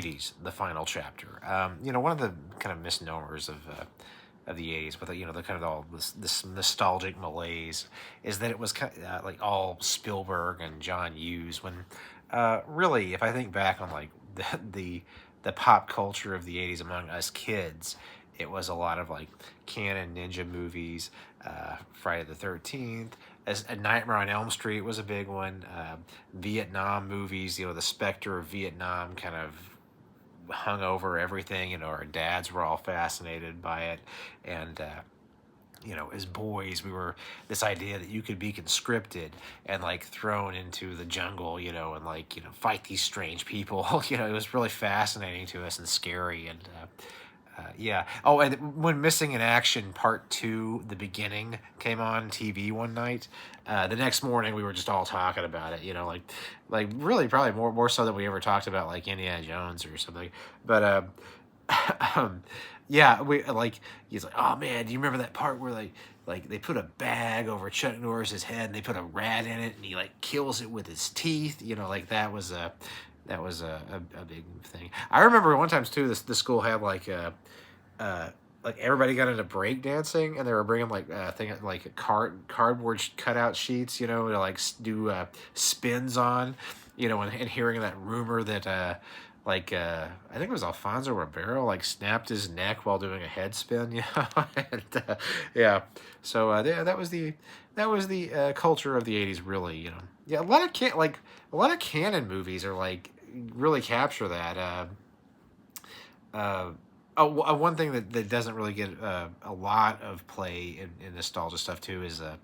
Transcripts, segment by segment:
80's, the final chapter. One of the kind of misnomers of the 80's, with the kind of all this nostalgic malaise, is that it was kind of, like all Spielberg and John Hughes. When really, if I think back on like the pop culture of the 80's among us kids, it was a lot of like canon ninja movies, Friday the 13th. As A Nightmare on Elm Street was a big one. Vietnam movies, the specter of Vietnam kind of hung over everything. Our dads were all fascinated by it, and as boys, we were this idea that you could be conscripted and like thrown into the jungle, and fight these strange people. It was really fascinating to us and scary, and yeah. Oh, and when Missing in Action Part 2, the beginning, came on TV one night, the next morning we were just all talking about it. Like really probably more so than we ever talked about like Indiana Jones or something. But yeah, we like he's like, oh man, do you remember that part where they put a bag over Chuck Norris's head and they put a rat in it and he like kills it with his teeth? Like that was a big thing. I remember one time too. The school had like everybody got into break dancing, and they were bringing like cardboard cutout sheets, to like do spins on, and hearing that rumor that I think it was Alfonso Ribeiro like snapped his neck while doing a head spin, and yeah. So yeah, that was the culture of the 80's, really, Yeah, a lot of canon movies are like really capture that. One thing that doesn't really get a lot of play in nostalgia stuff too is uh,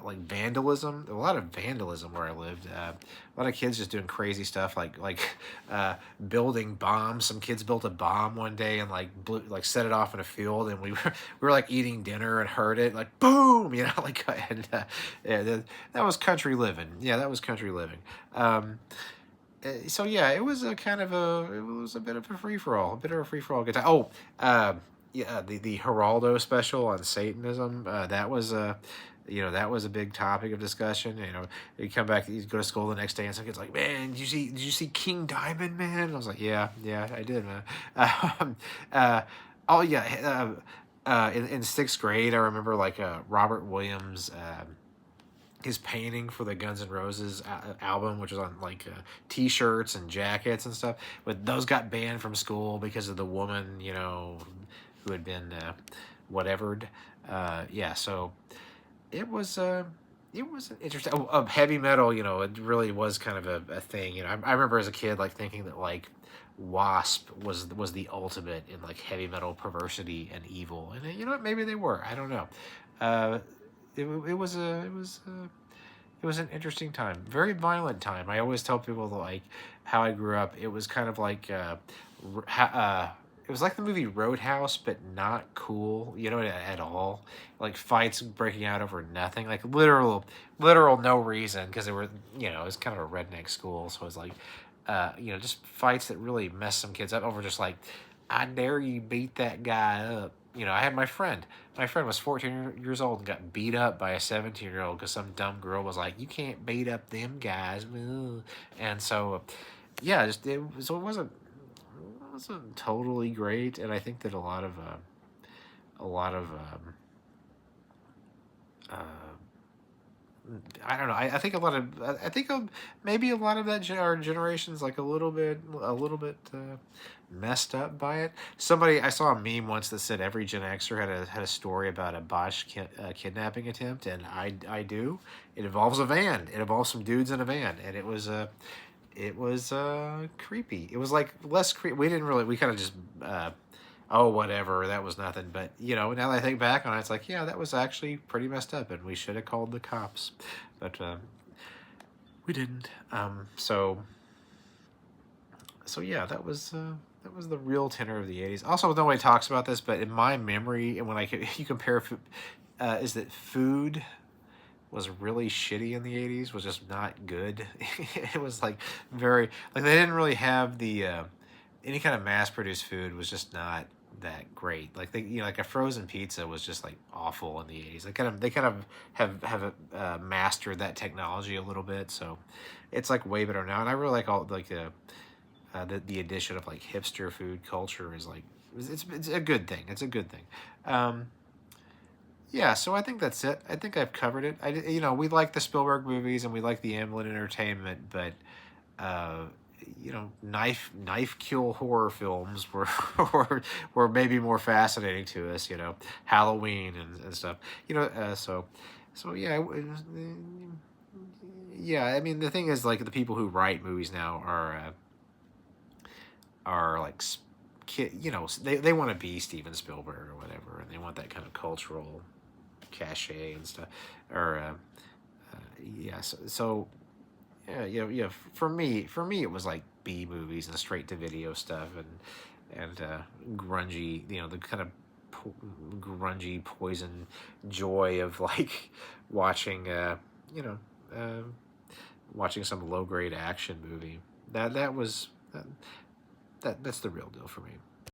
like vandalism. A lot of vandalism where I lived. A lot of kids just doing crazy stuff, building bombs. Some kids built a bomb one day and set it off in a field, and we were like eating dinner and heard it like boom, and yeah, that was country living. Yeah, that was country living. So yeah, it was a bit of a free for all, good time. Oh, yeah, the Geraldo special on Satanism, that was a big topic of discussion. You come back, you go to school the next day, and some kid's like, "Man, did you see King Diamond, man?" And I was like, "Yeah, I did, man." Oh yeah, in sixth grade, I remember Robert Williams. His painting for the Guns N' Roses album, which was on T-shirts and jackets and stuff. But those got banned from school because of the woman, who had been whatevered. Yeah, so it was an interesting. Heavy metal, it really was kind of a thing. I remember as a kid thinking that Wasp was the ultimate in heavy metal perversity and evil, and maybe they were. I don't know. Uh, it was an interesting time, very violent time. I always tell people that, how I grew up. It was kind of it was like the movie Roadhouse, but not cool, at all. Like fights breaking out over nothing, like literal no reason, because it was kind of a redneck school, so it was just fights that really messed some kids up over just I dare you beat that guy up. I had my friend. My friend was 14 years old and got beat up by a 17-year-old because some dumb girl was like, "You can't beat up them guys." And so, yeah, it wasn't totally great. And I think that uh, I don't know. I think maybe a lot of our generation's a little bit messed up by it. I saw a meme once that said every Gen Xer had a story about a botched kidnapping attempt, and I do. It involves a van. It involves some dudes in a van, and it was creepy. It was less creepy. We kind of just oh, whatever, that was nothing. But now that I think back on it, it's yeah, that was actually pretty messed up, and we should have called the cops, but we didn't. So yeah, that was the real tenor of the 80's. Also, nobody talks about this, but in my memory, and when you compare food, is that food was really shitty in the 80's, was just not good. It was very, they didn't really have the any kind of mass produced food was just not that great. A frozen pizza was just awful in the 80's. They kind of have mastered that technology a little bit, so it's way better now. And I really like all the addition of like hipster food culture is like it's a good thing. It's a good thing. Um, yeah, so I think that's it. I think I've covered it. We like the Spielberg movies and we like the Amblin Entertainment, but uh, knife kill horror films were were maybe more fascinating to us. Halloween and stuff. So yeah, yeah. I mean, the thing is, like, the people who write movies now are like they want to be Steven Spielberg or whatever, and they want that kind of cultural cachet and stuff. Or yeah, so yeah, for me, it was like B movies and straight to video stuff and grungy, the kind of grungy poison joy of like watching, you know, uh, watching some low grade action movie. That's the real deal for me.